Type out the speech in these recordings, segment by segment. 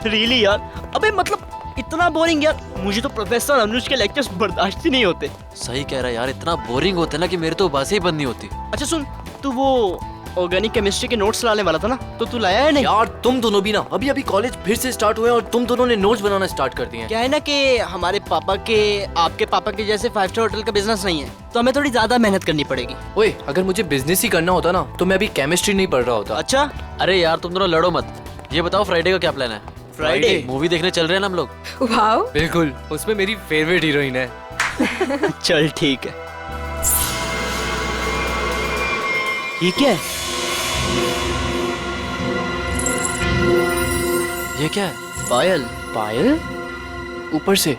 Really यार, अबे मतलब इतना बोरिंग यार, मुझे तो प्रोफेसर अनुज के लेक्चर्स बर्दाश्त ही नहीं होते। सही कह रहा है यार, इतना बोरिंग होता है ना कि मेरे तो बातें ही बंद नहीं होती। अच्छा सुन, तू वो ऑर्गेनिक केमिस्ट्री के नोट्स लाने वाला था ना, तो तू लाया है नहीं? यार तुम दोनों भी ना, अभी अभी कॉलेज फिर से स्टार्ट हुए और तुम दोनों ने नोट्स बनाना स्टार्ट कर दिए हैं। क्या है ना कि हमारे पापा के आपके पापा के जैसे 5 स्टार होटल का बिजनेस नहीं है, तो हमें थोड़ी ज्यादा मेहनत करनी पड़ेगी। ओए, अगर मुझे बिजनेस ही करना होता ना तो मैं अभी केमिस्ट्री नहीं पढ़ रहा होता। अच्छा, अरे यार तुम दोनों लड़ो मत। ये बताओ फ्राइडे का क्या प्लान है? फ्राइडे मूवी देखने चल रहे हैं ना हम लोग। वाओ, बिल्कुल, उसमें मेरी फेवरेट हीरोइन है। चल ठीक है। ये क्या है? ये क्या है? पायल। पायल? ऊपर से?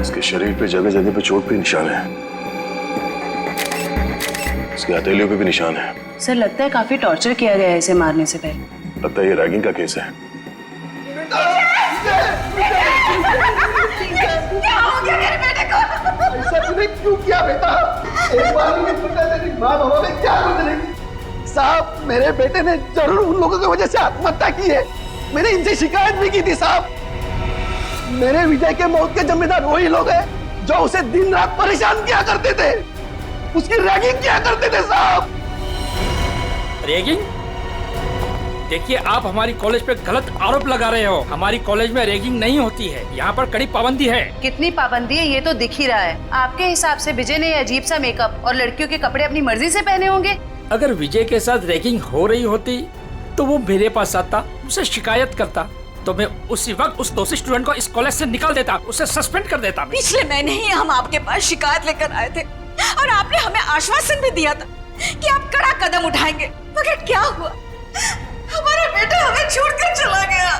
इसके शरीर पे जगह जगह पे चोट पे निशान है, इसके हथेलियों पे भी निशान है। सर लगता है काफी टॉर्चर किया गया है इसे मारने से पहले। लगता है ये रैगिंग का केस है। क्या हो गया मेरे बेटे को? ऐसा तूने क्यों किया बेटा? एक बार भी नहीं सोचा तेरी माँ बाबा में क्या गुजरेगी। साहब, मेरे बेटे ने जरूर उन लोगों की वजह से आत्महत्या की है। मैंने इनसे शिकायत भी की थी साहब। मेरे विजय के मौत के जिम्मेदार वही लोग हैं जो उसे दिन रात परेशान किया करते थे, उसकी रैगिंग किया करते थे साहब। रैगिंग? देखिए, आप हमारी कॉलेज पे गलत आरोप लगा रहे हो। हमारी कॉलेज में रैगिंग नहीं होती है, यहाँ पर कड़ी पाबंदी है। कितनी पाबंदी है ये तो दिख ही रहा है। आपके हिसाब से विजय ने अजीब सा मेकअप और लड़कियों के कपड़े अपनी मर्जी से पहने होंगे। अगर विजय के साथ रैगिंग हो रही होती तो वो मेरे पास आता, उसे शिकायत करता, तो मैं उसी वक्त उस दोषी स्टूडेंट को इस कॉलेज से निकाल देता, उसे सस्पेंड कर देता। पिछले महीने ही हम आपके पास शिकायत लेकर आए थे और आपने हमें आश्वासन भी दिया था कि आप कड़ा कदम उठाएंगे, मगर क्या हुआ? हमारा बेटा हमें छोड़कर चला गया।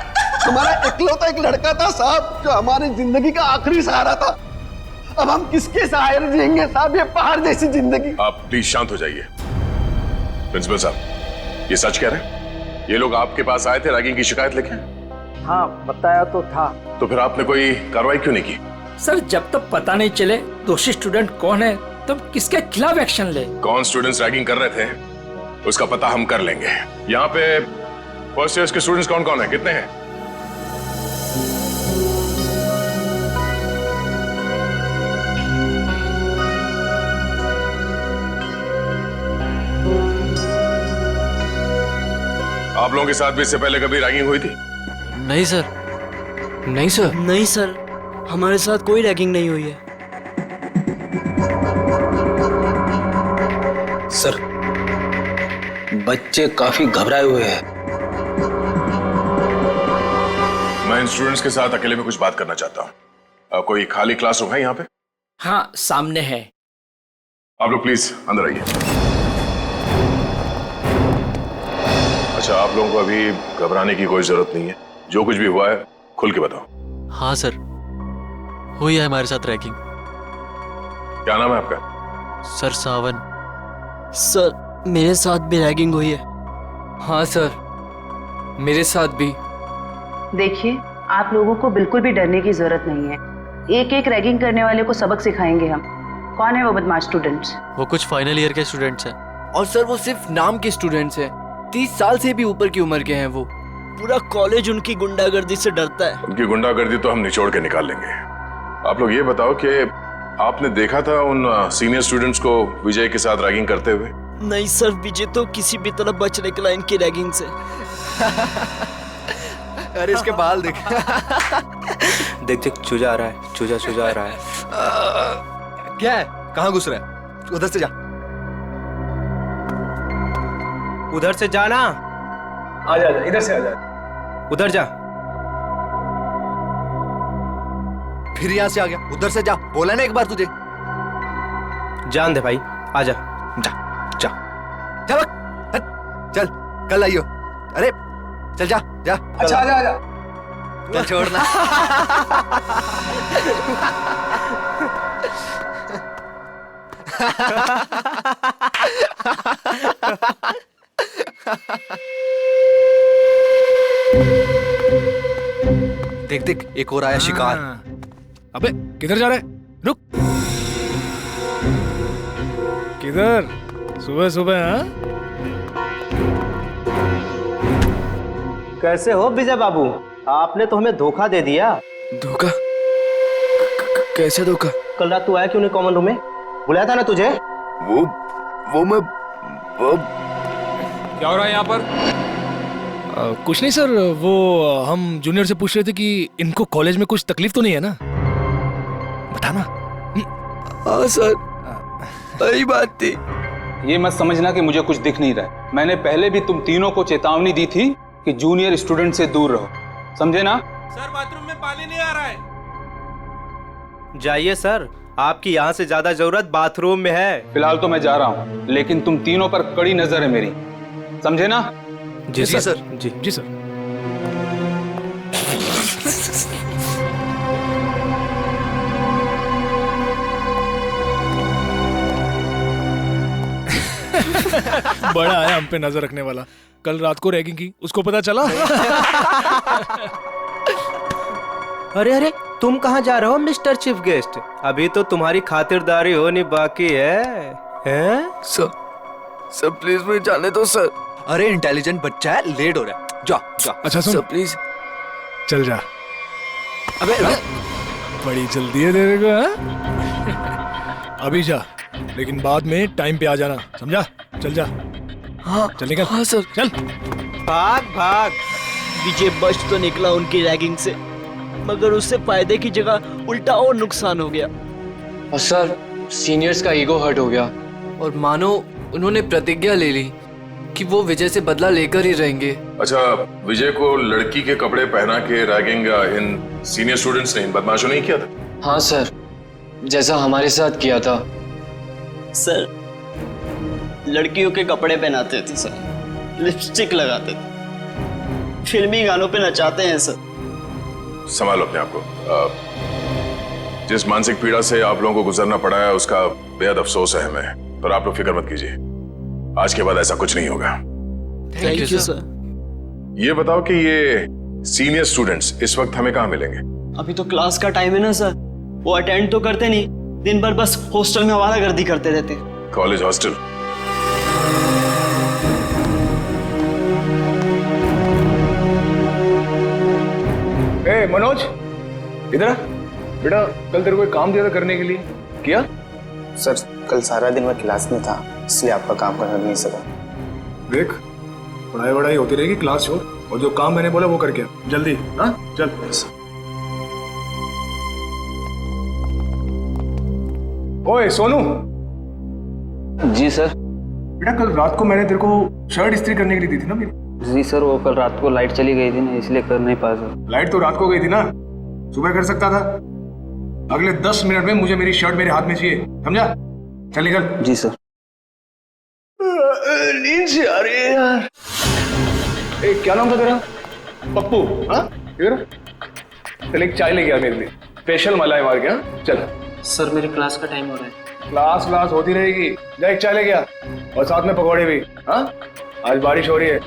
हमारा इकलौता एक लड़का था साहब जो हमारी जिंदगी का आखिरी सहारा था। अब हम किसके सहारे जिएंगे साहब, ये पहाड़ जैसी जिंदगी। आप प्लीज शांत हो जाइए। प्रिंसिपल साहब, ये सच कह रहे हैं? ये लोग आपके पास आए थे रैगिंग की शिकायत लेके? हाँ, बताया तो था। तो फिर आपने कोई कार्रवाई क्यों नहीं की? सर, जब तक पता नहीं चले दोषी स्टूडेंट कौन है तब किसके खिलाफ एक्शन ले। कौन स्टूडेंट्स रैगिंग कर रहे थे उसका पता हम कर लेंगे। यहाँ पे फर्स्ट ईयर के स्टूडेंट्स कौन कौन है, कितने हैं? आप लोगों के साथ भी इससे पहले कभी रैगिंग हुई थी? नहीं सर। नहीं सर। नहीं सर, हमारे साथ कोई रैगिंग नहीं हुई है। सर, बच्चे काफी घबराए हुए हैं। मैं इन स्टूडेंट्स के साथ अकेले में कुछ बात करना चाहता हूँ। कोई खाली क्लासरूम है यहाँ पे? हाँ, सामने है। आप लोग प्लीज अंदर आइए। अच्छा, आप लोगों को अभी घबराने की कोई जरूरत नहीं है। जो कुछ भी हुआ है खुल के बताओ। हाँ सर, हुई है हमारे साथ रैगिंग। क्या नाम है आपका? सर सावन। सर, मेरे साथ भी रैगिंग हुई है। हाँ सर, मेरे साथ भी। देखिए, आप लोगों को बिल्कुल भी डरने की जरूरत नहीं है। एक एक रैगिंग करने वाले को सबक सिखाएंगे हम। कौन है वो बदमाश स्टूडेंट्स? वो कुछ फाइनल ईयर के स्टूडेंट्स हैं। और सर वो सिर्फ नाम के स्टूडेंट्स हैं। 30 साल से भी ऊपर की उम्र के हैं वो। पूरा कॉलेज उनकी गुंडागर्दी से डरता है। उनकी गुंडागर्दी तो हम निचोड़ के निकाल लेंगे। आप लोग ये बताओ कि आपने देखा था उन सीनियर स्टूडेंट्स को विजय के साथ रैगिंग करते हुए? नहीं सर, विजय तो किसी भी तरह बच निकला इनकी रैगिंग से। अरे इसके बाल देख। देख देख, चूजा आ रहा है, चूजा आ रहा है। क्या है? कहाँ घुस रहा है? उधर से जा, उधर से जाना। आजा आजा, इधर से आजा। उधर जा। फिर यहाँ से आ गया, उधर से जा, बोला ना एक बार तुझे। जान दे भाई, आजा। जा जा चल चल, कल आइयो। अरे चल जा जा। अच्छा आजा आजा। चल छोड़ना। देख देख, एक और आया शिकार। अबे किधर जा रहा है? रुक। किधर? सुबह सुबह? हाँ? कैसे हो विजय बाबू? आपने तो हमें धोखा दे दिया। धोखा? कैसे धोखा? कल रात तू आया क्यों नहीं कॉमन रूम में? बुलाया था ना तुझे? वो मैं क्या हो रहा है यहाँ पर? कुछ नहीं सर, वो हम जूनियर से पूछ रहे थे कि इनको कॉलेज में कुछ तकलीफ तो नहीं है ना? बताना। हाँ सर, सही बात थी। ये मत समझना कि मुझे कुछ दिख नहीं रहा है। मैंने पहले भी तुम तीनों को चेतावनी दी थी कि जूनियर स्टूडेंट से दूर रहो, समझे ना? सर बाथरूम में पानी नहीं आ रहा है। जाइए सर, आपकी यहाँ से ज्यादा जरूरत बाथरूम में है। फिलहाल तो मैं जा रहा हूँ, लेकिन तुम तीनों पर कड़ी नजर है मेरी, समझे ना? जी सर। जी सर। बड़ा आया हम पे नजर रखने वाला। कल रात को रैगिंग की, उसको पता चला? अरे अरे, तुम कहाँ जा रहे हो मिस्टर चीफ गेस्ट? अभी तो तुम्हारी खातिरदारी होनी बाकी है। हैं? सर प्लीज मुझे जाने दो सर। अरे इंटेलिजेंट बच्चा है, लेट हो रहा है। जा जा। अच्छा सुन, प्लीज चल जा। अबे बड़ी जल्दी है तेरे को, हाँ? अभी जा, लेकिन बाद में टाइम पे आ जाना, समझा? चल जा। हाँ चल निकल। हाँ सर। चल भाग भाग। विजय बच तो निकला उनकी रैगिंग से, मगर उससे फायदे की जगह उल्टा और नुकसान हो गया। और सर, सीनियर्स का ईगो हर्ट हो गया। और मानो उन्होंने प्रतिज्ञा ले ली कि वो विजय से बदला लेकर ही रहेंगे। अच्छा, विजय को लड़की के कपड़े पहना के रैगिंग इन सीनियर स्टूडेंट्स ने, इन बदमाशों ने किया था? हाँ सर, जैसा हमारे साथ किया था। सर, लड़कियों के कपड़े पहनाते थे सर, लिपस्टिक लगाते थे, फिल्मी गानों पे नचाते हैं सर। संभालो अपने आप को। जिस मानसिक पीड़ा से आप लोगों को गुजरना पड़ा है उसका बेहद अफसोस है हमें, पर आप लोग फिक्र मत कीजिए, आज के बाद ऐसा कुछ नहीं होगा। Thank you sir. ये बताओ कि ये सीनियर स्टूडेंट्स इस वक्त हमें कहाँ मिलेंगे? अभी तो क्लास का टाइम है ना सर, वो अटेंड तो करते नहीं, दिन भर बस हॉस्टल में आवारागर्दी करते रहते। College hostel? ए मनोज, इधर आ। बेटा, कल तेरे को एक काम दिया था करने के लिए, किया? सर, कल सारा दिन मैं क्लास में था, इसलिए आपका काम करने नहीं सका। देख, पढ़ाई वढ़ाई होती रहेगी, क्लास छोड़, और जो काम मैंने बोला वो करके जल्दी। हाँ चल। ओए सोनू। जी सर। बेटा, कल रात को मैंने तेरे को शर्ट इस्त्री करने के लिए दी थी ना मेरी? जी सर, वो कल रात को लाइट चली गई थी ना, इसलिए कर नहीं पाया सर। लाइट तो रात को गई थी ना, सुबह कर सकता था। अगले 10 मिनट में मुझे मेरी शर्ट मेरे हाथ में चाहिए, समझा? चल निकल। जी सर। नींद से आ रही है यार। ए, क्या नाम था तेरा? पप्पू? हाँ, इधर चल, एक चाय लेके आ मेरे लिए, स्पेशल मलाई मार के। हाँ चल। सर, मेरी क्लास का टाइम हो रहा है। क्लास होती रहेगी, जा एक चाय लेके आ, और साथ में पकौड़े भी। हाँ, आज बारिश हो रही है,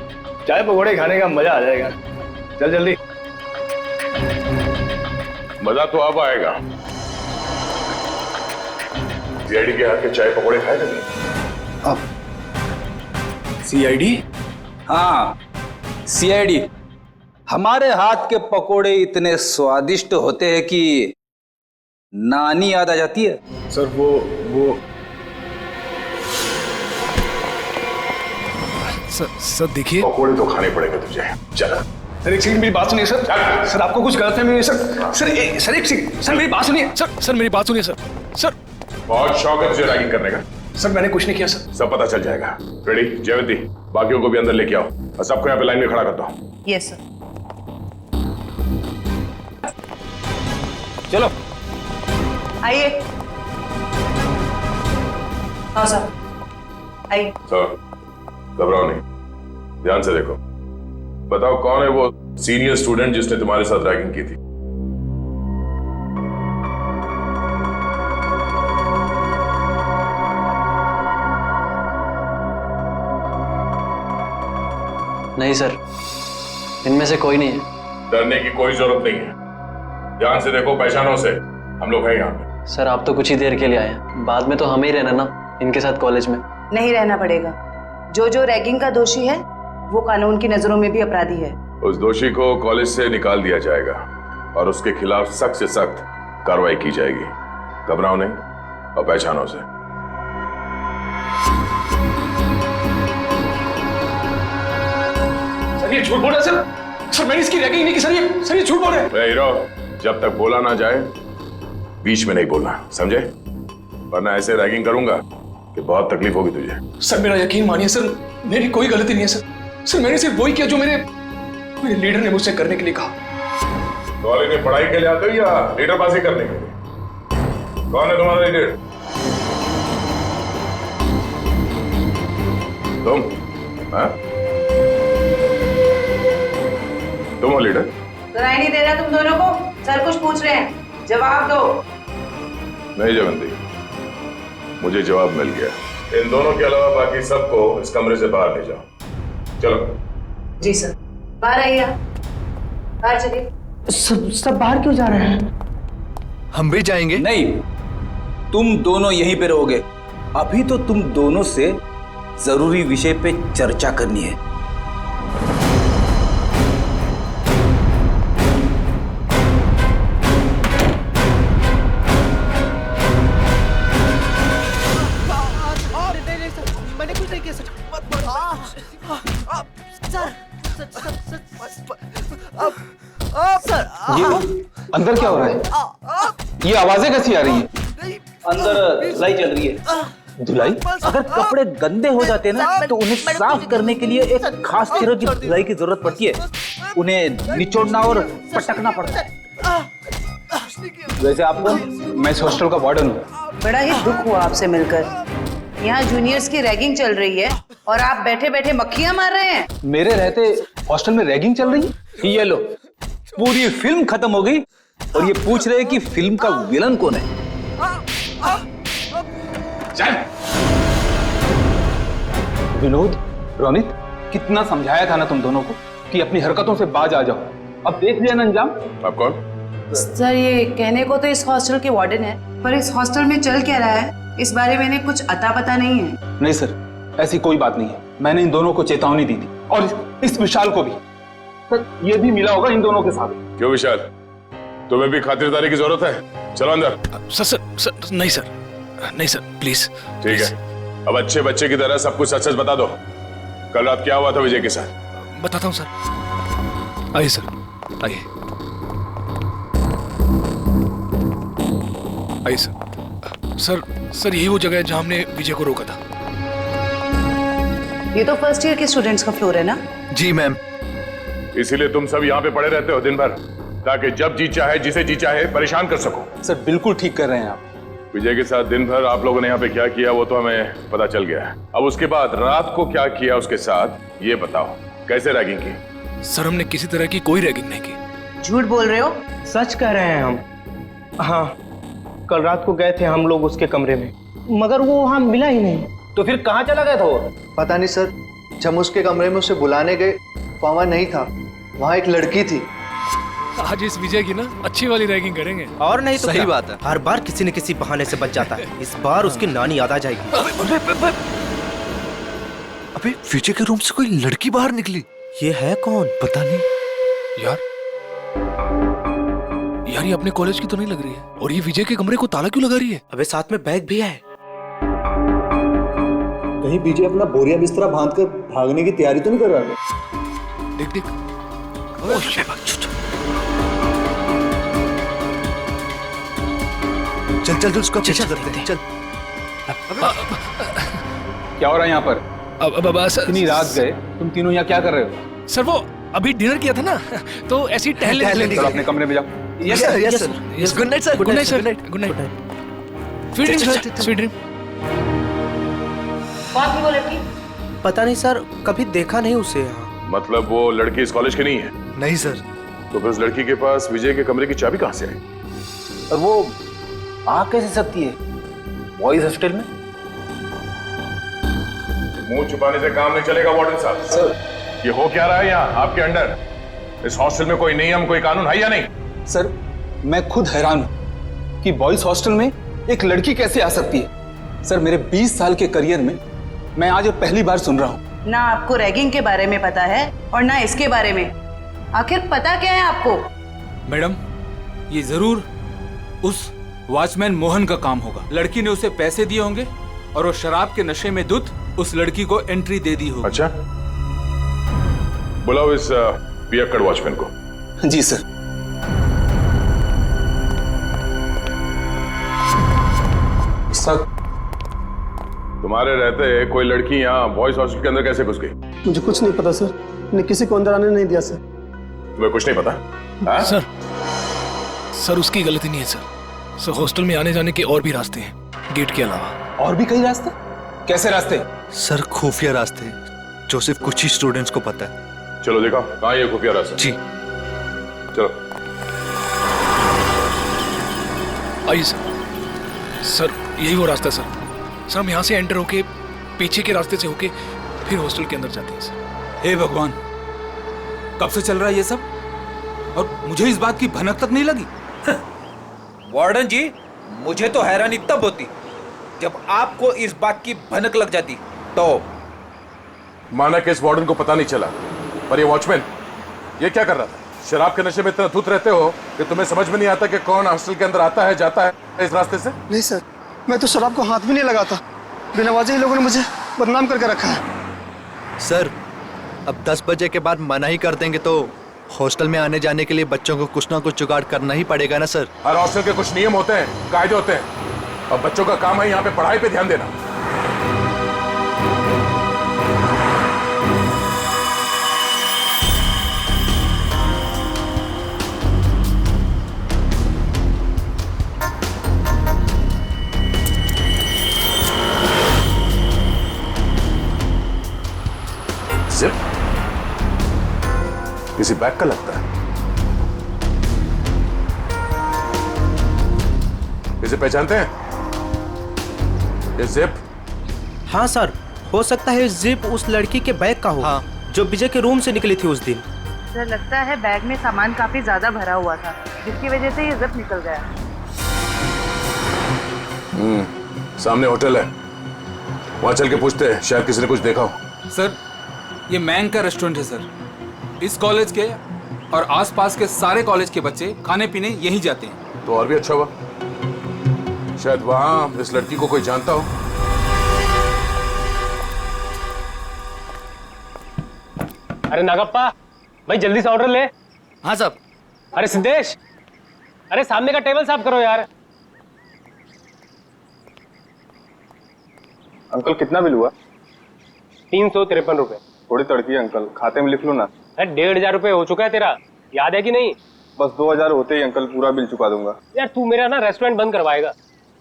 चाय पकौड़े खाने का मजा आ जाएगा। चल जल्दी। मजा तो अब आएगा। सीआईडी के हाथ के चाय पकौड़े खाए कभी? अब सीआईडी? हाँ, सीआईडी। हमारे हाथ के पकोड़े इतने स्वादिष्ट होते हैं कि नानी याद आ जाती है। सर वो सर देखिए, पकोड़े तो खाने पड़ेंगे तुझे। चल। सर एक सेकंड, मेरी बात सुनिए सर। सर आपको कुछ गलत है सर एक सेकंड, सर मेरी बात सुनिए सर मेरी बात सुनिए सर। बहुत शौक है तुझे रैगिंग करने का? सर मैंने कुछ नहीं किया सर। सब पता चल जाएगा। रेडी? जयवंती, बाकियों को भी अंदर लेके आओ। सबको यहाँ पे लाइन में खड़ा करता हूँ। Yes sir. चलो आइए। हाँ सर आइए। सर घबराओ नहीं, ध्यान से देखो। बताओ कौन है वो सीनियर स्टूडेंट जिसने तुम्हारे साथ रैगिंग की थी? नहीं सर, इनमें से कोई नहीं है। डरने की कोई जरूरत नहीं है, ध्यान से देखो, पहचानो से। हम लोग हैं यहाँ पे। सर आप तो कुछ ही देर के लिए आए हैं, बाद में तो हमें ही रहना ना इनके साथ कॉलेज में। नहीं रहना पड़ेगा। जो जो रैगिंग का दोषी है वो कानून की नजरों में भी अपराधी है। उस दोषी को कॉलेज से निकाल दिया जाएगा और उसके खिलाफ सख्त से सख्त कार्रवाई की जाएगी। घबराओ नहीं और पहचानो से। सर ये झूठ बोल रहा है सर। सर मैंने इसकी रैगिंग नहीं की सर, ये झूठ बोल रहे हैं। हीरो, जब तक बोला ना जाए बीच में नहीं बोलना, समझे? वरना ऐसे रैगिंग करूंगा कि बहुत तकलीफ होगी तुझे। सर मेरा यकीन मानिए सर, मेरी कोई गलती नहीं है सर। सर मैंने सिर्फ वही किया जो मेरे लीडर ने मुझसे करने के लिए कहा। कॉलेज में पढ़ाई के लिए आते हो या लीडरबाजी करने के लिए? कौन है तुम्हारा लीडर? तुम? हाँ? तुम हो लीडर? सुनाई नहीं दे रहा तुम दोनों को? सर कुछ पूछ रहे हैं, जवाब दो। नहीं जयवंती, मुझे जवाब मिल गया। इन दोनों के अलावा बाकी सबको इस कमरे से बाहर ले जाओ। चलो। जी सर। बाहर आइए। बाहर चलिए। सब बाहर क्यों जा रहे हैं? हम भी जाएंगे। नहीं, तुम दोनों यहीं पे रहोगे। अभी तो तुम दोनों से जरूरी विषय पे चर्चा करनी है। मैंने कुछ नहीं किया सर। ये अंदर क्या हो रहा है? ये आवाजें कैसी आ रही हैं? अंदर धुलाई चल रही है। धुलाई? अगर कपड़े गंदे हो जाते हैं ना तो उन्हें साफ करने के लिए एक खास तरह की धुलाई की जरूरत पड़ती है। उन्हें निचोड़ना और पटकना पड़ता है। वैसे आपको, मैं इस हॉस्टल का वार्डन हूँ। बड़ा ही दुख हुआ आपसे मिलकर। यहाँ जूनियर्स की रैगिंग चल रही है और आप बैठे बैठे मक्खियां मार रहे हैं। मेरे रहते हॉस्टल में रैगिंग चल रही है? ये लो, पूरी फिल्म खत्म हो गई और ये पूछ रहे हैं कि फिल्म का विलन कौन है। चल। विनोद, रोनित, कितना समझाया था ना तुम दोनों को कि अपनी हरकतों से बाज आ जाओ। अब देख लिया ना अंजाम। आप कौन? सर ये कहने को तो इस हॉस्टल के वार्डन है, पर इस हॉस्टल में चल क्या रहा है इस बारे में इन्हें कुछ अता पता नहीं है। नहीं सर, ऐसी कोई बात नहीं है। मैंने इन दोनों को चेतावनी दी थी और इस विशाल को भी। सर ये भी मिला होगा इन दोनों के साथ। क्यों विशाल, तुम्हें भी खातिरदारी की जरूरत है? चलो अंदर। सर नहीं सर, नहीं सर प्लीज। ठीक है, अब अच्छे बच्चे की तरह सब कुछ सच सच बता दो। कल रात क्या हुआ था विजय के साथ? बताता हूँ सर। आइए सर, आइए आइए सर। सर यही वो जगह है जहां हमने विजय को रोका था। ये तो फर्स्ट ईयर के स्टूडेंट्स का फ्लोर है ना? जी मैम। इसीलिए तुम सब यहाँ पे पड़े रहते हो दिन भर, ताकि जब जी चाहे जिसे जी चाहे परेशान कर सको। सर बिल्कुल ठीक कर रहे हैं आप। विजय के साथ दिन भर आप लोगों ने यहाँ पे क्या किया वो तो हमें पता चल गया है। अब उसके बाद रात को क्या किया उसके साथ ये बताओ। कैसे रैगिंग की? सर हमने किसी तरह की कोई रैगिंग नहीं की। झूठ बोल रहे हो? सच कह रहे हैं हम। हाँ, कल रात को गए थे हम लोग उसके कमरे में, मगर वो वहां मिला ही नहीं। तो फिर कहाँ चला गया था वो? पता नहीं सर, जब हम उसके कमरे में उसे बुलाने गए वहां नहीं था। वहां एक लड़की थी। आज इस विजय की ना अच्छी वाली रैगिंग करेंगे। और नहीं तो सही क्या? बात है। हर बार किसी न किसी बहाने से बच जाता है। इस बार उसकी नानी याद आ जाएगी। अबे विजय के रूम से कोई लड़की बाहर निकली। ये है कौन? पता नहीं यार ये अपने कॉलेज की तो नहीं लग रही है। और ये विजय के कमरे को ताला क्यों लगा रही है? अबे साथ में बैग भी है। कहीं विजय अपना बोरिया बिस्तरा बांध कर भागने की तैयारी तो नहीं कर रहा है? देख चल उसका पीछा करते हैं। चल। क्या हो रहा है यहाँ पर? अब सर, इतनी रात गए, तुम तीनों यहाँ क्या कर रहे हो? सर वो अभी डिनर किया था ना, तो ऐसे ही टहलने चलो अपने कमरे में जाओ। Yes sir, yes sir, yes, good night sir, good night sir, good night. Sweet dream sir, sweet dream. कौन थी वो लड़की? पता नहीं सर, कभी देखा नहीं उसे यहाँ। मतलब वो लड़की इस कॉलेज की नहीं है? नहीं सर। तो फिर उस लड़की के पास विजय के कमरे की चाबी कहाँ से आई? और वो आ कैसे सकती है बॉयज हॉस्टल में? मुंह छुपाने से काम नहीं चलेगा वार्डन साहब। सर, ये हो क्या रहा है यहाँ आपके अंडर? इस हॉस्टल में कोई नियम, कोई कानून है या नहीं? सर मैं खुद हैरान हूं कि बॉयज हॉस्टल में एक लड़की कैसे आ सकती है। सर मेरे 20 साल के करियर में मैं आज पहली बार सुन रहा हूं। ना आपको रैगिंग के बारे में पता है और ना इसके बारे में। आखिर पता क्या है आपको? मैडम, ये जरूर उस वॉचमैन मोहन का काम होगा। लड़की ने उसे पैसे दिए होंगे और वो शराब के नशे में धुत उस लड़की को एंट्री दे दी होगी। अच्छा, बुलाओ इस पियक्कड़ वॉचमैन को। जी सर। सर तुम्हारे रहते कोई लड़की यहाँ बॉयज हॉस्टल के अंदर कैसे घुस गई? मुझे कुछ नहीं पता सर, मैंने किसी को अंदर आने नहीं दिया सर। तुम्हें कुछ नहीं पता? हाँ? सर उसकी गलती नहीं है सर। सर हॉस्टल में आने जाने के और भी रास्ते हैं गेट के अलावा। और भी कई रास्ते? कैसे रास्ते? सर खुफिया रास्ते जो सिर्फ कुछ ही स्टूडेंट्स को पता है। चलो दिखाओ कहाँ ये खुफिया रास्ता। जी चलो आइए सर। सर यही वो रास्ता है सर। सर हम यहाँ से एंटर होके पीछे के रास्ते से होके फिर हॉस्टल के अंदर जाते हैं सर। हे भगवान, कब से चल रहा है ये सब और मुझे इस बात की भनक तक नहीं लगी। वार्डन जी, मुझे तो हैरानी तब होती जब आपको इस बात की भनक लग जाती। तो माना कि इस वार्डन को पता नहीं चला, पर ये वॉचमैन ये क्या कर रहा था? शराब के नशे में इतना धुत रहते हो कि तुम्हें समझ में नहीं आता कि कौन हॉस्टल के अंदर आता है जाता है इस रास्ते से? नहीं सर, मैं तो शराब को हाथ भी नहीं लगाता। बिना वजह ही लोगों ने मुझे बदनाम करके रखा है। सर अब 10 बजे के बाद मना ही कर देंगे तो हॉस्टल में आने जाने के लिए बच्चों को कुछ ना कुछ जुगाड़ करना ही पड़ेगा ना सर। हर हॉस्टल के कुछ नियम होते हैं, कायदे होते हैं, और बच्चों का काम है यहाँ पे पढ़ाई पे ध्यान देना। जिप किसी बैग का लगता है। इसे पहचानते हैं? ये जिप? हाँ सर, हो सकता है जिप उस लड़की के बैग का हो। हाँ। जो विजय के रूम से निकली थी उस दिन। सर लगता है बैग में सामान काफी ज्यादा भरा हुआ था जिसकी वजह से ये जिप निकल गया। सामने होटल है, वहां चल के पूछते हैं, शायद किसी ने कुछ देखा हो। सर ये मैंग का रेस्टोरेंट है सर। इस कॉलेज के और आसपास के सारे कॉलेज के बच्चे खाने पीने यहीं जाते हैं। तो और भी अच्छा हुआ, शायद वहां इस लड़की को कोई जानता हो। अरे नागप्पा भाई जल्दी से ऑर्डर ले। हाँ साहब। अरे सिद्धेश, अरे सामने का टेबल साफ करो यार। अंकल कितना बिल हुआ? 353 रुपए। थोड़ी तड़की है अंकल, खाते में लिख लो ना। अरे 1,500 रुपए हो चुका है तेरा, याद है कि नहीं? बस 2000 होते ही अंकल पूरा बिल चुका दूंगा। यार तू मेरा ना रेस्टोरेंट बंद करवाएगा,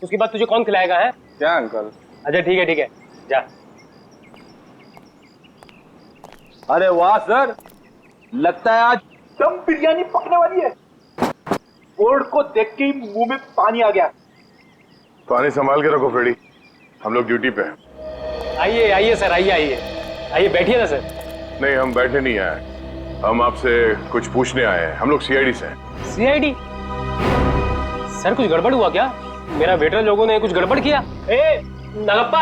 उसके बाद तुझे कौन खिलाएगा है? क्या अंकल? अच्छा ठीक है जा। अरे वाह सर, लगता है आज दम बिरयानी पकने वाली है। बोर्ड को देख के ही मुंह में पानी आ गया। पानी संभाल के रखो फ्रेडी, हम लोग ड्यूटी पे हैं। आइए सर, आइए बैठिए ना सर। नहीं हम बैठने नहीं आए, हम आपसे कुछ पूछने आए हैं। हम लोग सीआईडी से हैं। सीआईडी? सर कुछ गड़बड़ हुआ क्या? मेरा वेटर लोगों ने कुछ गड़बड़ किया? ए नागप्पा,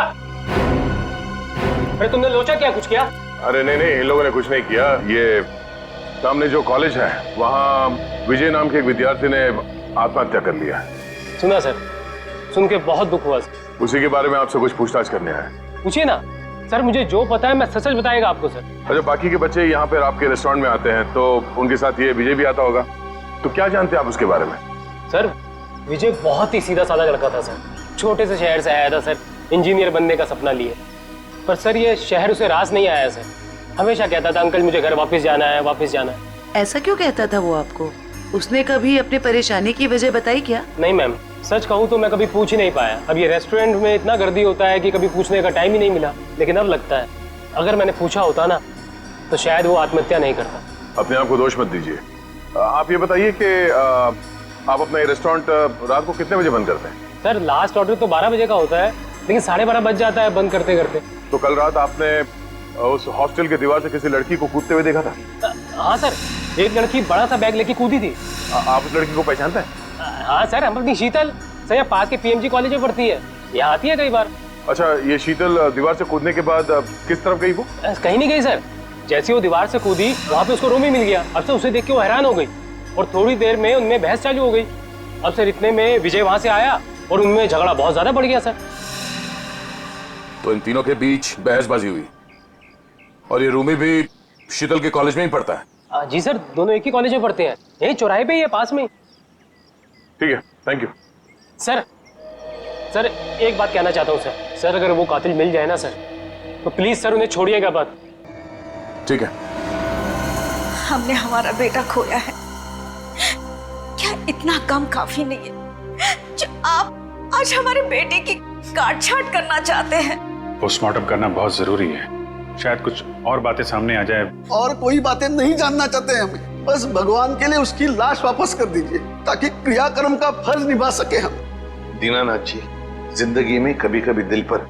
अरे तुमने लोचा क्या, कुछ किया? अरे नहीं इन लोगों ने कुछ नहीं किया। ये सामने जो कॉलेज है वहाँ विजय नाम के एक विद्यार्थी ने आत्महत्या कर लिया। सुना सर, सुन के बहुत दुख हुआ सर। उसी के बारे में आपसे कुछ पूछताछ करने आए। पूछिए ना सर, मुझे जो पता है मैं सच बताएगा आपको सर। अच्छा बाकी के बच्चे यहाँ पे आपके रेस्टोरेंट में आते हैं तो उनके साथ ये विजय भी आता होगा, तो क्या जानते हैं आप उसके बारे में? सर विजय बहुत ही सीधा साधा लड़का था सर, छोटे से शहर से आया था सर, इंजीनियर बनने का सपना लिए। पर सर ये शहर उसे रास नहीं आया सर। हमेशा कहता था अंकल मुझे घर वापस जाना है, वापस जाना है। ऐसा क्यों कहता था वो आपको? उसने कभी अपनी परेशानी की वजह बताई क्या? नहीं मैम, सच कहूँ तो मैं कभी पूछ ही नहीं पाया। अब ये रेस्टोरेंट में इतना गर्दी होता है कि कभी पूछने का टाइम ही नहीं मिला। लेकिन अब लगता है अगर मैंने पूछा होता ना तो शायद वो आत्महत्या नहीं करता। अपने आप को दोष मत दीजिए। आप ये बताइए कि आप अपना ये रेस्टोरेंट रात को कितने बजे बंद करते हैं? सर लास्ट ऑर्डर तो 12 बजे का होता है, लेकिन 12:30 बज जाता है बंद करते करते। तो कल रात आपने उस हॉस्टल के दीवार से किसी लड़की को कूदते हुए देखा था? हाँ सर, एक लड़की बड़ा सा बैग लेके कूदी थी। आप उस लड़की को पहचानते हैं? हाँ सर, हम अपनी शीतल सर पास के पीएमजी कॉलेज में पढ़ती है, यहाँ आती है कई बार। अच्छा, ये शीतल दीवार से कूदने के बाद किस तरफ गई वो? कहीं नहीं गई सर। जैसे वो दीवार से कूदी वहाँ पे उसको रूम ही मिल गया। अब सर उसे देख के वो हैरान हो गई और थोड़ी देर में उनमें बहस चालू हो गई। अब सर इतने में विजय वहाँ से आया और उनमें झगड़ा बहुत ज्यादा बढ़ गया सर। तो इन तीनों के बीच बहसबाजी हुई और ये रूमी भी शीतल के कॉलेज में ही पढ़ता है? जी सर, दोनों एक ही कॉलेज में पढ़ते हैं, यही चौराहे पे ही है, पास में। ठीक है, थैंक यू। सर एक बात कहना चाहता हूँ सर, अगर वो कातिल मिल जाए ना सर तो प्लीज सर उन्हें छोड़िएगा मत। ठीक है। हमने हमारा बेटा खोया है, क्या इतना कम काफी नहीं है जो आप आज हमारे बेटे की काट-छांट करना चाहते हैं? पोस्टमार्टम करना बहुत जरूरी है, शायद कुछ और बातें सामने आ जाए। और कोई बातें नहीं जानना चाहते हमें, बस भगवान के लिए उसकी लाश वापस कर दीजिए ताकि क्रियाकर्म का फर्ज निभा सके हम। दीनानाथ जी, जिंदगी में कभी कभी दिल पर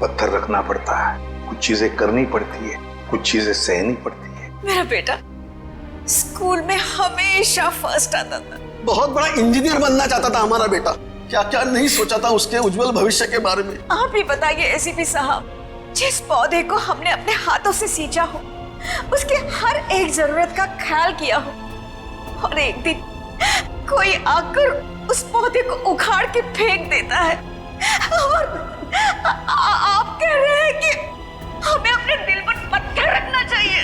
पत्थर रखना पड़ता है, कुछ चीजें करनी पड़ती है, कुछ चीजें सहनी पड़ती है। मेरा बेटा स्कूल में हमेशा फर्स्ट आता था। बहुत बड़ा इंजीनियर बनना चाहता था हमारा बेटा, क्या क्या नहीं सोचा था उसके उज्जवल भविष्य के बारे में। आप ही बताइए एसीपी साहब, जिस पौधे को हमने अपने हाथों से सींचा हो, उसके हर एक जरूरत का ख्याल किया हो, और एक दिन कोई आकर उस पौधे को उखाड़ के फेंक देता है और आप कह रहे हैं कि हमें अपने दिल पर पत्थर रखना चाहिए।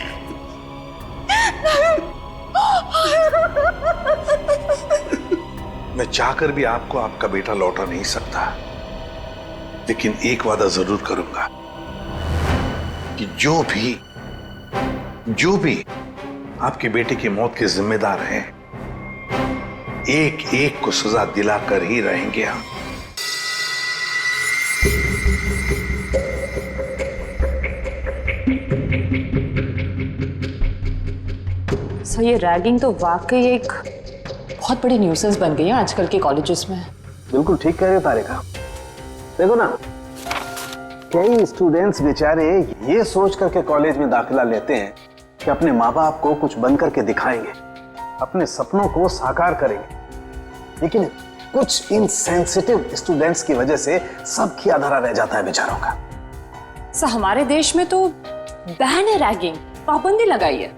मैं चाहकर भी आपको आपका बेटा लौटा नहीं सकता, लेकिन एक वादा जरूर करूंगा कि जो भी आपके बेटे की मौत के जिम्मेदार हैं, एक एक को सजा दिलाकर ही रहेंगे हम। सर ये रैगिंग तो वाकई एक बहुत बड़ी न्यूसेंस बन गई है आजकल के कॉलेजेस में। बिल्कुल ठीक कह रहे हो तारिका। देखो ना, कई स्टूडेंट्स बेचारे ये सोच करके कॉलेज में दाखिला लेते हैं कि अपने माँ बाप को कुछ बन करके दिखाएंगे, अपने सपनों को साकार करेंगे, लेकिन कुछ इनसेंसिटिव स्टूडेंट्स की वजह से सब किया धरा रह जाता है बेचारों का। सर हमारे देश में तो बैन है रैगिंग, पाबंदी लगाई है,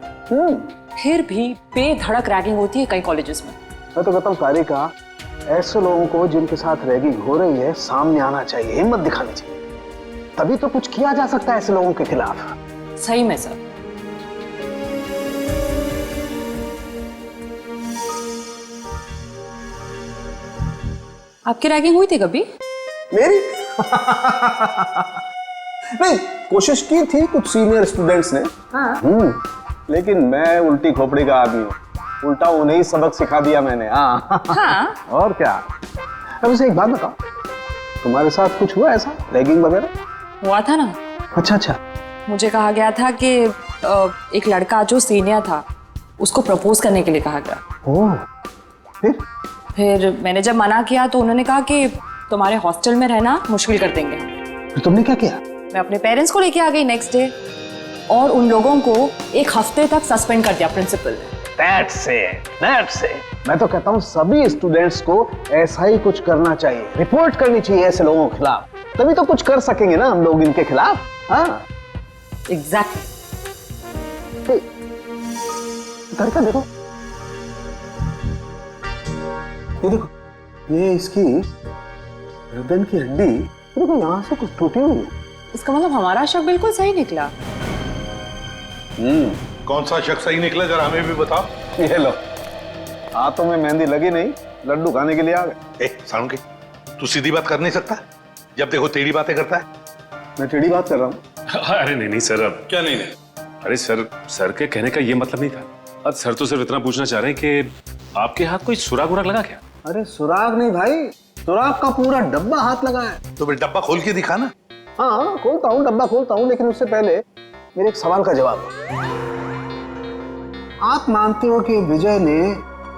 फिर भी बेधड़क रैगिंग होती है कई कॉलेजेस में। मैं तो कहता हूँ तारिका, ऐसे लोगों को जिनके साथ रैगिंग हो रही है सामने आना चाहिए, हिम्मत दिखानी चाहिए, तभी तो कुछ किया जा सकता है ऐसे लोगों के खिलाफ। सही में सर। आपकी रैगिंग हुई थी कभी? मेरी? नहीं, कोशिश की थी कुछ सीनियर स्टूडेंट्स ने। लेकिन मैं उल्टी खोपड़ी का आदमी हूँ, उल्टा उन्हें सबक सिखा दिया मैंने। हाँ। और क्या। अब उसे एक बात बताओ, तुम्हारे साथ कुछ हुआ ऐसा रैगिंग वगैरह? हुआ था ना। अच्छा। मुझे कहा गया था कि एक लड़का जो सीनियर था उसको प्रपोज करने के लिए कहा गया। ओह, फिर मैंने जब मना किया तो उन्होंने कहा कि तुम्हारे हॉस्टल में रहना मुश्किल कर देंगे। फिर तुमने क्या किया? मैं अपने पेरेंट्स को लेके आ गई नेक्स्ट डे, और उन लोगों को 1 हफ्ते तक सस्पेंड कर दिया प्रिंसिपल ने। That's it. मैं तो कहता हूँ सभी स्टूडेंट्स को ऐसा ही कुछ करना चाहिए, रिपोर्ट करनी चाहिए ऐसे लोगों के खिलाफ, तभी तो कुछ कर सकेंगे ना हम लोग इनके खिलाफ। हाँ, एग्जैक्टली। घर का देखो, ये देखो, ये इसकी गर्दन की हड्डी देखो, यहाँ से कुछ टूटी हुई है। इसका मतलब हमारा शक बिल्कुल सही निकला। कौन सा शक सही निकला, जरा हमें भी बताओ। ये लो, हाथों में मेहंदी लगी नहीं, लड्डू खाने के लिए आ गए। सालुंकी, तू सीधी बात कर नहीं सकता, जब देखो टेढ़ी बातें करता है। मैं टेढ़ी बात कर रहा हूँ? अरे नहीं नहीं सर, अब क्या नहीं? अरे सर के कहने का ये मतलब नहीं था। अब सर तो सिर्फ इतना पूछना चाह रहे हैं कि आपके हाथ कोई सुराग उराग लगा क्या? अरे सुराग नहीं भाई, सुराग का पूरा डब्बा हाथ लगा है। तो फिर डब्बा खोल के दिखा ना। हाँ खोलता हूँ, डब्बा खोलता हूँ, लेकिन उससे पहले मेरे एक सवाल का जवाब दो। आप मानते हो कि विजय ने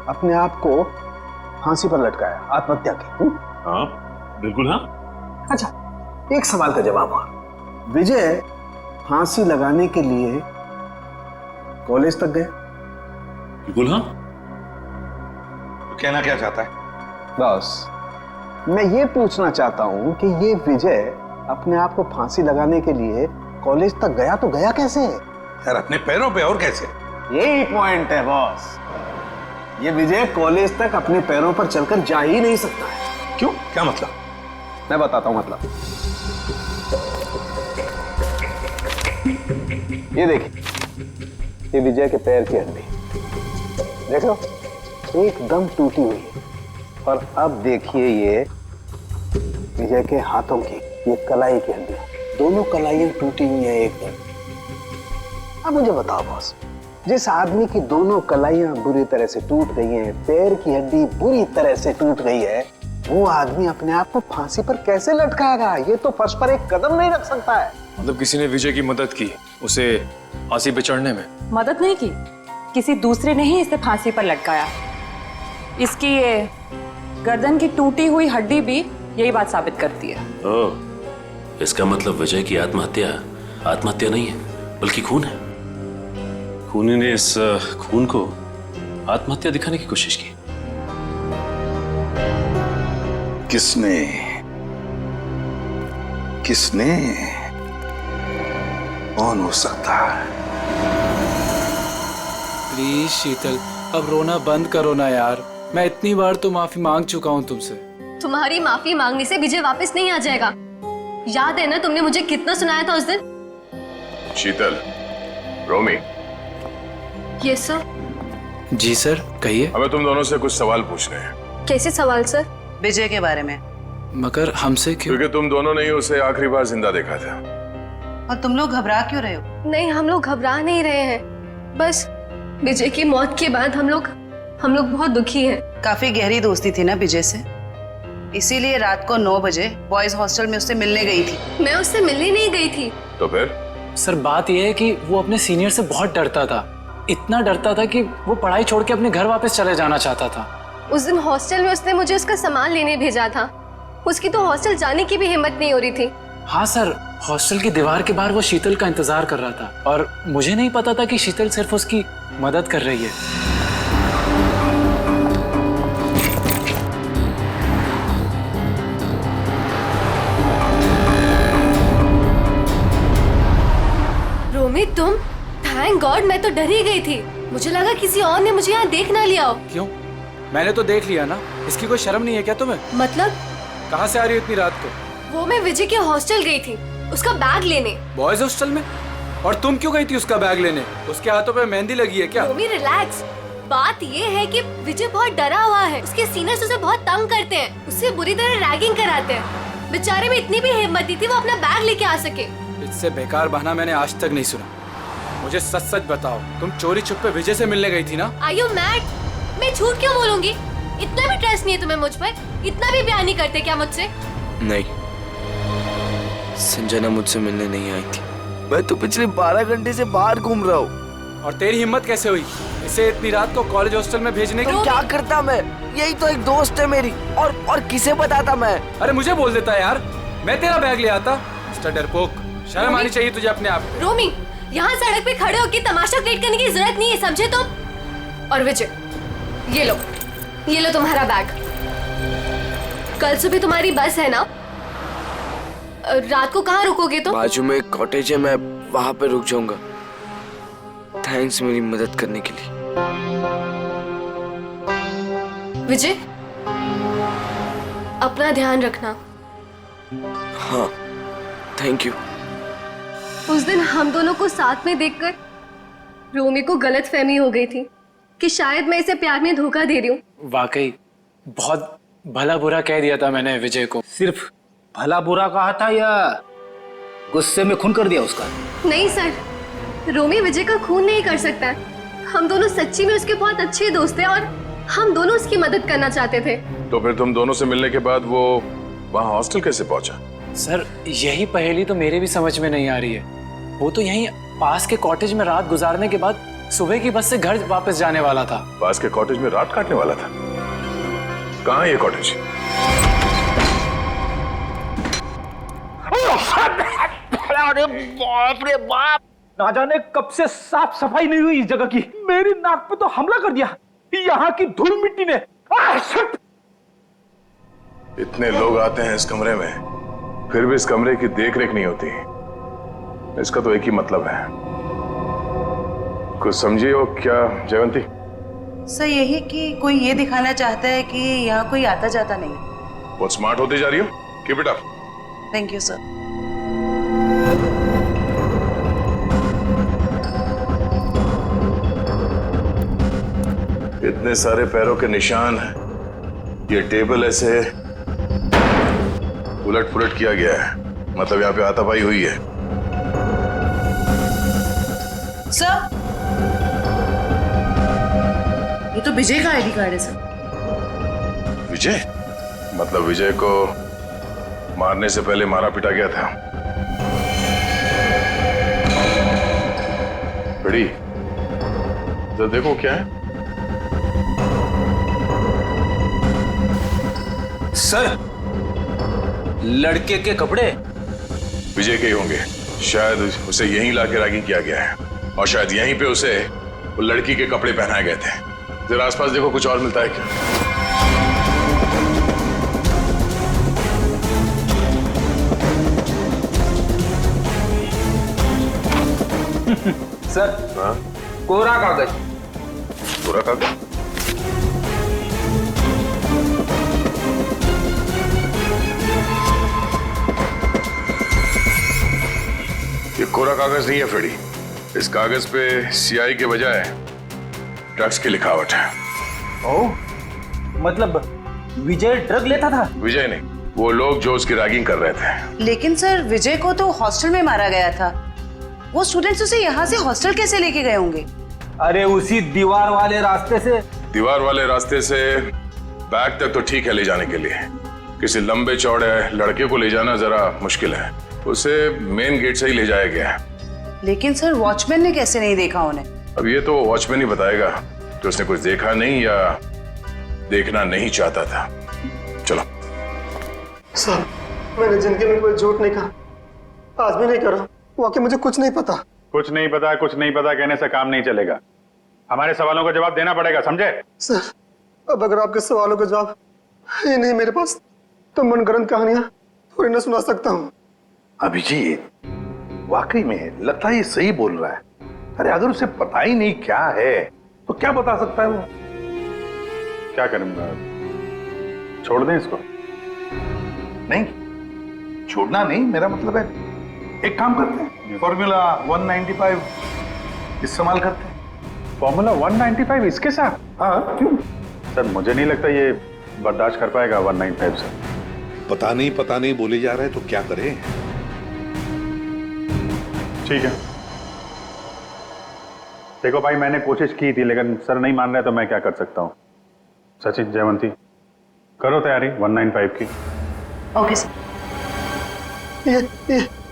अपने आप को फांसी पर लटकाया, आत्महत्या की? हाँ बिल्कुल। हाँ अच्छा, एक सवाल का जवाब और, विजय फांसी लगाने के लिए कॉलेज तक गए? बिल्कुल। हाँ। तो कहना क्या चाहता है? बस मैं ये पूछना चाहता हूँ कि ये विजय अपने आप को फांसी लगाने के लिए कॉलेज तक गया तो गया कैसे? यार अपने पैरों पे, और कैसे? यही पॉइंट है बॉस, ये विजय कॉलेज तक अपने पैरों पर चलकर जा ही नहीं सकता है। क्यों? क्या मतलब? मैं बताता हूं मतलब। ये देखिए, ये विजय के पैर की हड्डी देख लो, एकदम टूटी हुई है। और अब देखिए ये विजय के हाथों की, ये कलाई की हड्डी, दोनों कलाइयां टूटी हुई हैं एकदम। अब मुझे बताओ बॉस, जिस आदमी की दोनों कलाइयां बुरी तरह से टूट गई हैं, पैर की हड्डी बुरी तरह से टूट गई है, वो आदमी अपने आप को फांसी पर कैसे लटकाएगा? ये तो फर्श पर एक कदम नहीं रख सकता है। मतलब किसी ने विजय की मदद की उसे फांसी पे चढ़ने में? मदद नहीं की, किसी दूसरे ने ही इसे फांसी पर लटकाया। इसकी ये गर्दन की टूटी हुई हड्डी भी यही बात साबित करती है। ओह, इसका मतलब विजय की आत्महत्या नहीं है बल्कि खून है। खूनी ने इस खून को आत्महत्या दिखाने की कोशिश की। किसने कौन हो सकता है? प्लीज शीतल, अब रोना बंद करो ना यार। मैं इतनी बार तो माफी मांग चुका हूँ तुमसे। तुम्हारी माफी मांगने से विजय वापस नहीं आ जाएगा। याद है ना तुमने मुझे कितना सुनाया था उस दिन? शीतल, रोमी। Yes sir. जी सर, कहिए। हमें तुम दोनों से कुछ सवाल पूछने हैं। कैसे सवाल सर? विजय के बारे में। मगर हमसे क्यों? क्योंकि तुम दोनों ने ही उसे आखिरी बार जिंदा देखा था। और तुम लोग घबरा क्यों रहे हो? नहीं, हम लोग घबरा नहीं रहे हैं, बस विजय की मौत के बाद हम लोग बहुत दुखी हैं। काफी गहरी दोस्ती थी ना विजय से, इसीलिए रात को 9 बजे बॉयज हॉस्टल में उससे मिलने गई थी। मैं उससे मिलने नहीं गई थी। तो फिर? सर बात यह है कि वो अपने सीनियर से बहुत डरता था, इतना डरता था कि वो पढ़ाई छोड़ के अपने घर वापस चले जाना चाहता था। उस दिन हॉस्टल में उसने मुझे उसका सामान लेने भेजा था। उसकी तो हॉस्टल जाने की भी हिम्मत नहीं हो रही थी। हाँ सर, हॉस्टल की दीवार के बाहर वो शीतल का इंतजार कर रहा था और मुझे नहीं पता था कि शीतल सिर्फ उसकी मदद कर रही है। रोमी तुम? थैंक गॉड, मैं तो डर ही गई थी। मुझे लगा किसी और ने मुझे यहाँ देख ना लिया हो। क्यों? मैंने तो देख लिया ना। इसकी कोई शर्म नहीं है क्या तुम्हें? मतलब? कहाँ से आ रही हो इतनी रात को? वो मैं विजय के हॉस्टल गई थी उसका बैग लेने। बॉयज हॉस्टल में? और तुम क्यों गई थी उसका बैग लेने? उसके हाथों पे मेहंदी लगी है क्या? रोमी रिलैक्स। बात ये है कि विजय बहुत डरा हुआ है। उसके सीनियर्स उसे बहुत तंग करते हैं, उससे बुरी तरह रैगिंग कराते हैं। बेचारे में इतनी भी हिम्मत नहीं थी वो अपना बैग लेके आ सके। इससे बेकार बहाना मैंने आज तक नहीं सुना। मुझे सच सच बताओ, तुम चोरी छुपे विजय से मिलने गई थी ना? Are you mad? मैं झूठ क्यों बोलूंगी? इतना भी ट्रस्ट नहीं है तुम्हें मुझ पर? इतना भी प्यार नहीं करते क्या मुझसे? नहीं, संजना मुझसे मिलने नहीं आई थी। मैं तो पिछले 12 घंटे से बाहर घूम रहा हूँ। और तेरी हिम्मत कैसे हुई इसे इतनी रात को कॉलेज हॉस्टल में भेजने की? तो क्या करता मैं? यही तो एक दोस्त है मेरी। और किसे बताता मैं? अरे मुझे बोल देता यार, मैं तेरा बैग ले आता। मिस्टर डरपोक, शर्म आनी चाहिए तुझे अपने आप। रोमी, यहाँ सड़क पे खड़े होकर तमाशा क्रिएट करने की जरूरत नहीं है, समझे तुम? और विजय, ये लो तुम्हारा बैग। कल सुबह तुम्हारी बस है ना? रात को कहाँ रुकोगे तुम? बाजू में एक कॉटेज है, मैं वहाँ पे रुक जाऊंगा। थैंक्स मेरी मदद करने के लिए। विजय, अपना ध्यान रखना। हाँ, थैंक यू। उस दिन हम दोनों को साथ में देखकर रोमी को गलतफहमी हो गई थी कि शायद मैं इसे प्यार में धोखा दे रही हूँ। वाकई बहुत भला बुरा कह दिया था मैंने विजय को। सिर्फ भला बुरा कहा था या गुस्से में खून कर दिया उसका? नहीं सर, रोमी विजय का खून नहीं कर सकता है। हम दोनों सच्ची में उसके बहुत अच्छे दोस्त हैं और हम दोनों उसकी मदद करना चाहते थे। तो फिर तुम दोनों से मिलने के बाद वो वहाँ हॉस्टल कैसे पहुंचा? सर यही पहेली तो मेरे भी समझ में नहीं आ रही है। वो तो यहीं पास के कॉटेज में रात गुजारने के बाद सुबह की बस से घर वापस जाने वाला था। पास के कॉटेज में रात काटने वाला था? कहाँ है ये कॉटेज? अरे बाप रे बाप, ना जाने कब से साफ सफाई नहीं हुई इस जगह की। मेरी नाक पे तो हमला कर दिया यहाँ की धूल मिट्टी ने। इतने लोग आते हैं इस कमरे में, फिर भी इस कमरे की देखरेख नहीं होती। इसका तो एक ही मतलब है। कुछ समझी हो क्या जयवंती? सर यही कि कोई ये दिखाना चाहता है कि यहाँ कोई आता जाता नहीं। बहुत स्मार्ट होती जा रही हो। Keep it up. Thank you sir. इतने सारे पैरों के निशान हैं। ये टेबल ऐसे उलट पुलट किया गया है, मतलब यहाँ पे हाथापाई हुई है। सर ये तो विजय का आईडी कार्ड है सर। विजय? मतलब विजय को मारने से पहले मारा पीटा गया था। बड़ी तो देखो क्या है। सर लड़के के कपड़े विजय के ही होंगे। शायद उसे यहीं लाके रैगिंग किया गया है और शायद यहीं पे उसे वो लड़की के कपड़े पहनाए गए थे। जरा आसपास देखो, कुछ और मिलता है क्या? सर कोरा कागज। कोरा कागज? ये कोरा कागज नहीं है फ्रेडी। इस कागज पे सीआई के बजाय ड्रग्स की लिखावट है। ओह, मतलब विजय ड्रग लेता था? विजय नहीं, वो लोग जो उसकी रैगिंग कर रहे थे। लेकिन सर विजय को तो हॉस्टल में मारा गया था। वो स्टूडेंट्स उसे यहाँ से हॉस्टल कैसे लेके गए होंगे? अरे उसी दीवार वाले रास्ते से। दीवार वाले रास्ते से बैग तक तो ठीक है ले जाने के लिए, किसी लंबे चौड़े लड़के को ले जाना जरा मुश्किल है। उसे मेन गेट से ही ले जाया गया है। लेकिन सर वॉचमैन ने कैसे नहीं देखा उन्हें? अब ये तो वॉचमैन ही बताएगा कि उसने कुछ देखा नहीं या देखना नहीं चाहता था। चलो। सर मैंने जिंदगी में कोई झूठ नहीं कहा, आज भी नहीं करा। वाकई मुझे कुछ नहीं पता। कुछ नहीं पता कहने से काम नहीं चलेगा। हमारे सवालों का जवाब देना पड़ेगा, समझे? सर अब अगर आपके सवालों का जवाब है नहीं मेरे पास तो मनगढ़ंत कहानियां थोड़ी ना सुना सकता हूँ। अभिजीत वाकई में लगता है ये सही बोल रहा है। अरे अगर उसे पता ही नहीं क्या है तो क्या बता सकता है वो? क्या करूंगा, छोड़ दें इसको? नहीं, छोड़ना नहीं, मेरा मतलब है एक काम करते हैं, फॉर्मूला 195 इस्तेमाल करते हैं। फॉर्मूला 195 इसके साथ? हाँ क्यों? सर मुझे नहीं लगता ये बर्दाश्त कर पाएगा 195 से। पता नहीं बोले जा रहे हैं तो क्या करें? ठीक है, देखो भाई मैंने कोशिश की थी लेकिन सर नहीं मान रहे तो मैं क्या कर सकता हूँ। सचिन, जयवंती करो तैयारी 195 की। Okay sir.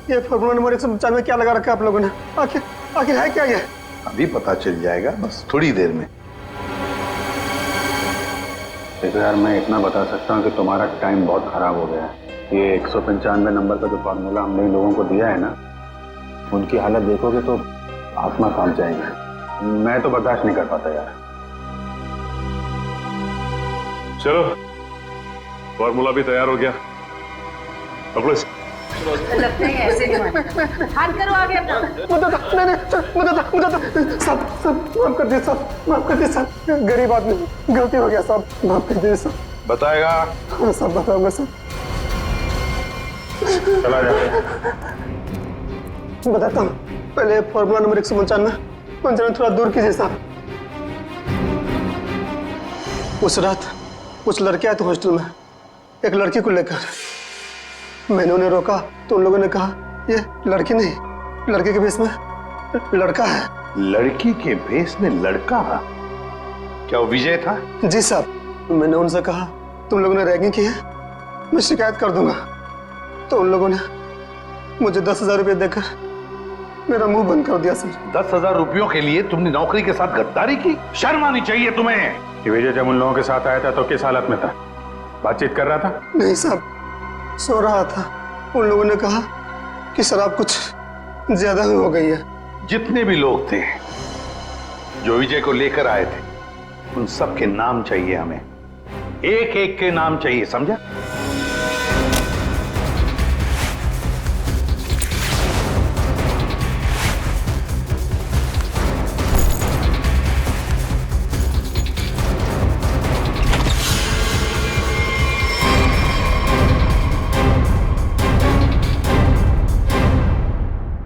ये फॉर्मूला नंबर 195 में क्या लगा रखा है आप लोगों ने? आखिर है क्या ये? अभी पता चल जाएगा, बस थोड़ी देर में। देखो यार, मैं इतना बता सकता हूँ कि तुम्हारा टाइम बहुत खराब हो गया है। ये 195 नंबर का जो फार्मूला हमने इन लोगों को दिया है ना, उनकी हालत देखोगे तो आत्मा कांप जाएगी। मैं तो बर्दाश्त नहीं कर पाता यार। चलो फॉर्मूला भी तैयार हो गया। पकड़ो इसे। लगता है ऐसे नहीं मानेगा। हाथ करो आगे अपना। मुझे सब माफ कर दीजिए साहब, माफ कर दीजिए साहब। गरीब आदमी, गलती हो गया साहब, माफ कर दीजिए साहब। बताएगा? हाँ साहब बताऊंगा साहब। चला जाए। बताता हूँ, पहले फॉर्मूला नंबर 195 थोड़ा दूर कीजिए साहब। उस रात कुछ लड़के आए थे हॉस्टल में एक लड़की को लेकर। मैंने उन्हें रोका तो उन लोगों ने कहा ये लड़की नहीं, लड़के के भेष में लड़का है। लड़की के भेष में लड़का? क्या वो विजय था? जी साहब, मैंने उनसे कहा तुम लोगों ने रैगिंग की है, मैं शिकायत कर दूंगा। तो उन लोगों ने मुझे 10,000 रुपये देकर मेरा मुंह बंद कर दिया सर। 10,000 रुपयों के लिए तुमने नौकरी के साथ गद्दारी की? शर्म आनी चाहिए तुम्हें। कि विजय जब उन लोगों के साथ आया था तो किस हालत में था? बातचीत कर रहा था? नहीं साहब, सो रहा था। उन लोगों ने कहा कि शराब कुछ ज्यादा ही हो गई है। जितने भी लोग थे जो विजय को लेकर आए थे, उन सब के नाम चाहिए हमें, एक एक के नाम चाहिए, समझा?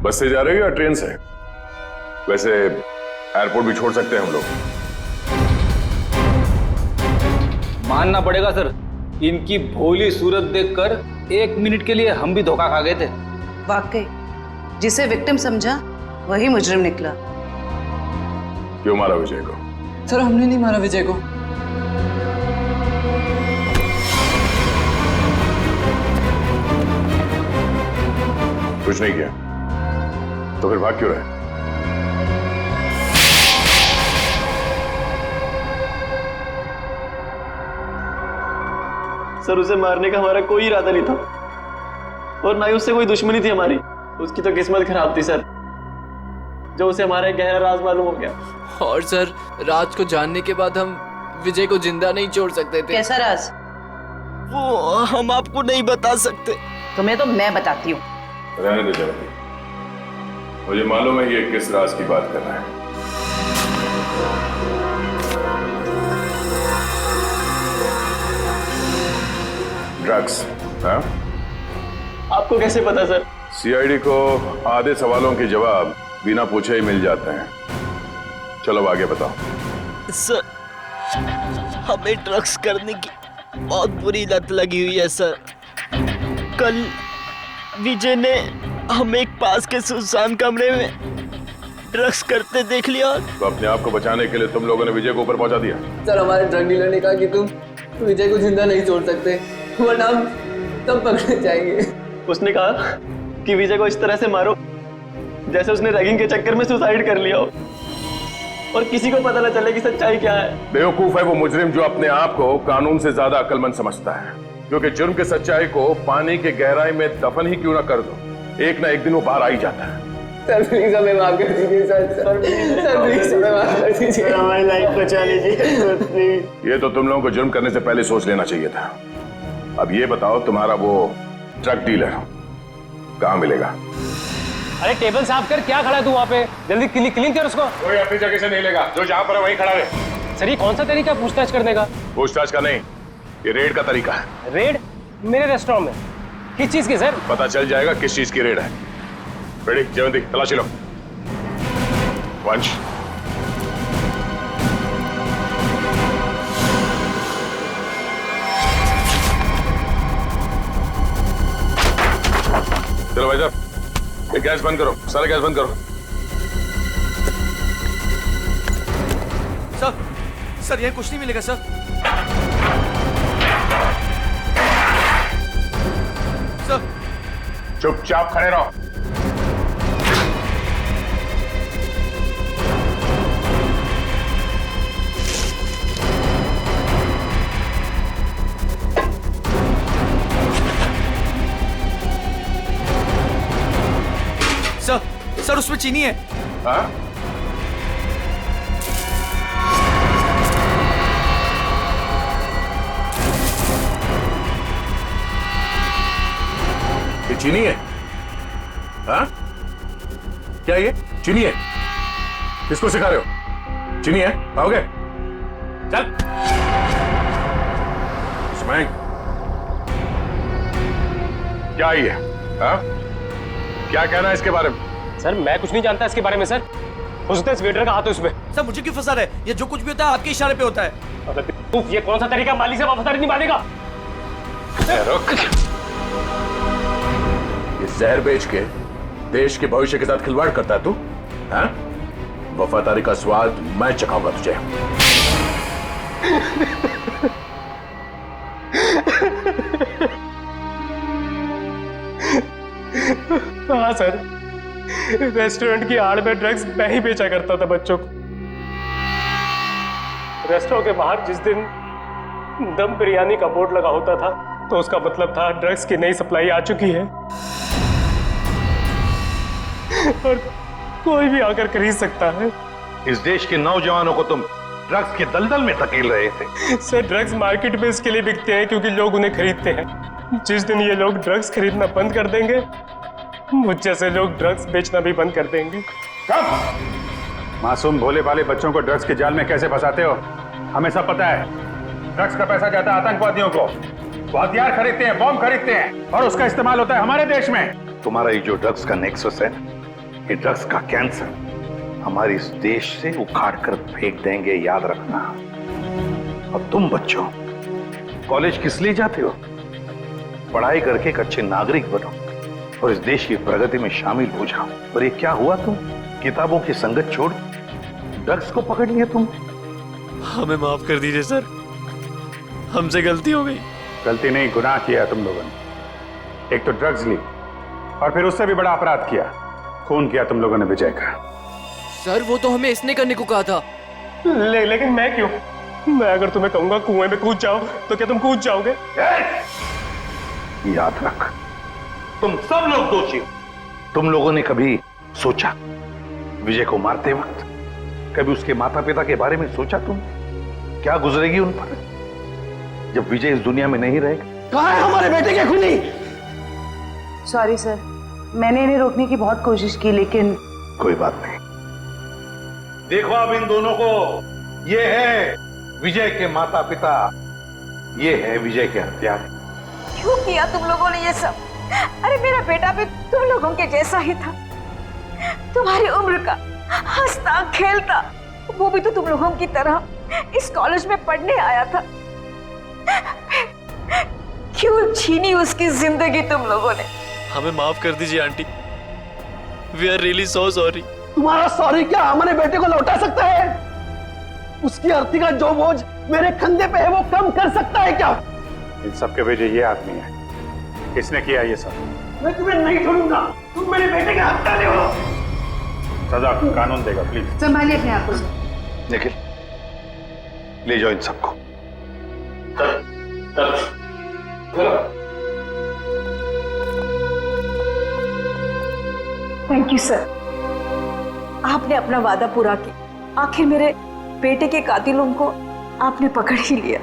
बस से जा रहे हो या ट्रेन से? वैसे एयरपोर्ट भी छोड़ सकते हैं हम लोग। मानना पड़ेगा सर, इनकी भोली सूरत देखकर 1 मिनट के लिए हम भी धोखा खा गए थे। वाकई जिसे विक्टिम समझा वही मुजरिम निकला। क्यों मारा विजय को? सर हमने नहीं मारा विजय को। कुछ नहीं किया तो फिर भाग क्यों रहे? सर उसे मारने का हमारा कोई इरादा नहीं था और ना ही उससे कोई दुश्मनी थी हमारी। उसकी तो किस्मत खराब थी सर, जो उसे हमारा एक गहरा राज मालूम हो गया। और सर राज को जानने के बाद हम विजय को जिंदा नहीं छोड़ सकते थे। कैसा राज? वो हम आपको नहीं बता सकते। तुम्हें तो मैं बताती हूँ। रहने दो जरा, मुझे मालूम है ये किस राज की बात कर रहा है। ड्रग्स? हाँ? आपको कैसे पता सर? सीआईडी को आधे सवालों के जवाब बिना पूछे ही मिल जाते हैं। चलो आगे बताओ। सर हमें ड्रग्स करने की बहुत बुरी लत लगी हुई है सर। कल विजय ने हमें एक पास के सुनसान कमरे में ड्रग्स करते देख लिया। तो अपने आप को बचाने के लिए तुम लोगों ने विजय को ऊपर पहुंचा दिया? सर हमारे ड्रग डीलर ने कहा कि तुम विजय को जिंदा नहीं छोड़ सकते, वरना हम तब पकड़े जाएंगे। उसने कहा कि विजय को इस तरह से मारो जैसे उसने रैगिंग के चक्कर में सुसाइड कर लिया हो और किसी को पता न चले कि सच्चाई क्या है। बेवकूफ है वो मुजरिम जो अपने आप को कानून से ज्यादा अक्लमंद समझता है, क्योंकि जुर्म की सच्चाई को पानी के गहराई में दफन ही क्यों ना कर दो, एक ना एक दिन वो बाहर आ ही जाता है। सर प्लीज हमें माफ कर दीजिए सर प्लीज हमें माफ कर दीजिए, हमारी लाइफ बचा लीजिए। ये तो तुम लोगों को जुर्म करने से पहले सोच लेना चाहिए था। अब ये बताओ तुम्हारा वो ड्रग डीलर कहाँ मिलेगा? अरे टेबल साफ कर, क्या खड़ा है तू वहाँ पे? जल्दी क्लीन कर उसको। कोई अपनी जगह से नहीं लेगा, जो जहाँ पर है वहीं खड़ा रहे। सर ये कौन सा तरीका पूछताछ करने का? पूछताछ का नहीं, ये रेड का तरीका है। रेड? मेरे रेस्टोरेंट में? किस चीज की सर? पता चल जाएगा किस चीज की रेड है। रेडी जयवंती, तलाशी लो। वंश चलो भाई साहब, ये गैस बंद करो, सारे गैस बंद करो। सर यहाँ कुछ नहीं मिलेगा सर। सर चुपचाप खड़े रहो। सर उसमें चीनी है। हाँ? ये चीनी है? हाँ? क्या ये चीनी है? किसको सिखा रहे हो? चीनी है? आओगे? चल। इसमें क्या ये? हाँ? क्या कहना है इसके बारे में? सर मैं कुछ नहीं जानता इसके बारे में सर। हो सकता है इस वेटर का हाथ हो इसमें। सर मुझे क्यों फंसा रहे? ये जो कुछ भी होता है आपके इशारे पे होता है। अबे ये कौन सा तरीका मालिक से वफादारी निभाने का? रुक। ये जहर बेच के देश के भविष्य के साथ खिलवाड़ करता है तू? हाँ? वफादारी का स्वाद मैं चखाऊंगा तुझे। हाँ सर, रेस्टोरेंट की आड़ में ड्रग्स मैं ही बेचा करता था बच्चों को। रेस्टोरेंट के बाहर जिस दिन दम बिरयानी का बोर्ड लगा होता था तो उसका मतलब था ड्रग्स की नई सप्लाई आ चुकी है और कोई भी आकर खरीद सकता है। इस देश के नौजवानों को तुम ड्रग्स के दलदल में धकेल रहे थे। सर, ड्रग्स मार्केट में इसके लिए बिकते हैं क्योंकि लोग उन्हें खरीदते हैं। जिस दिन ये लोग ड्रग्स खरीदना बंद कर देंगे, मुझ जैसे लोग ड्रग्स बेचना भी बंद कर देंगे। मासूम भोले भाले बच्चों को ड्रग्स के जाल में कैसे फंसाते हो? हमें सब पता है। ड्रग्स का पैसा जाता है आतंकवादियों को, वो हथियार खरीदते हैं, बॉम्ब खरीदते हैं और उसका इस्तेमाल होता है हमारे देश में। तुम्हारा ये जो ड्रग्स का नेक्सस है, ये ड्रग्स का कैंसर हमारे इस देश से उखाड़ कर फेंक देंगे, याद रखना। और तुम बच्चों कॉलेज किस लिए जाते हो? पढ़ाई करके एक अच्छे नागरिक बनो और इस देश की प्रगति में शामिल हो जाओ। और ये क्या हुआ, तुम किताबों की संगत छोड़ ड्रग्स को पकड़ लिया तुम? हमें माफ कर दीजिए सर, हमसे गलती हो गई। गलती नहीं, गुनाह किया तुम लोगों ने। एक तो ड्रग्स ली और फिर उससे भी बड़ा अपराध किया, खून किया तुम लोगों ने विजय का। सर, वो तो हमें इसने करने को कहा था। लेकिन मैं क्यों? मैं अगर तुम्हें कहूंगा कुएं में कूद जाओ तो क्या तुम कूद जाओगे? याद रख, तुम सब लोग दोषी हो। तुम लोगों ने कभी सोचा विजय को मारते वक्त, कभी उसके माता पिता के बारे में सोचा तुम क्या गुजरेगी उन पर जब विजय इस दुनिया में नहीं रहेगा? कहाँ है हमारे बेटे के खूनी? सॉरी सर, मैंने इन्हें रोकने की बहुत कोशिश की लेकिन कोई बात नहीं। देखो अब इन दोनों को, ये है विजय के माता पिता, ये है विजय के हत्यार। क्यों किया तुम लोगों ने ये सब? अरे मेरा बेटा भी तुम लोगों के जैसा ही था, तुम्हारी उम्र का, हंसता खेलता। वो भी तो तुम लोगों की तरह इस कॉलेज में पढ़ने आया था। क्यों छीनी उसकी जिंदगी तुम लोगों ने? हमें माफ कर दीजिए aunty, we are really so sorry. तुम्हारा सॉरी क्या हमारे बेटे को लौटा सकता है? उसकी अर्थी का जो बोझ मेरे कंधे पे है वो कम कर सकता है क्या? इन सब के वजह ये आदमी है। किसने किया ये सब? मैं तुम्हें नहीं छोड़ूंगा, तुम मेरे बेटे के हत्यारे हो। सजा कानून देगा, प्लीज संभालिए अपने आप को। निखिल, ले जाओ इन सबको। थैंक यू सर, आपने अपना वादा पूरा किया। आखिर मेरे बेटे के कातिलों को आपने पकड़ ही लिया।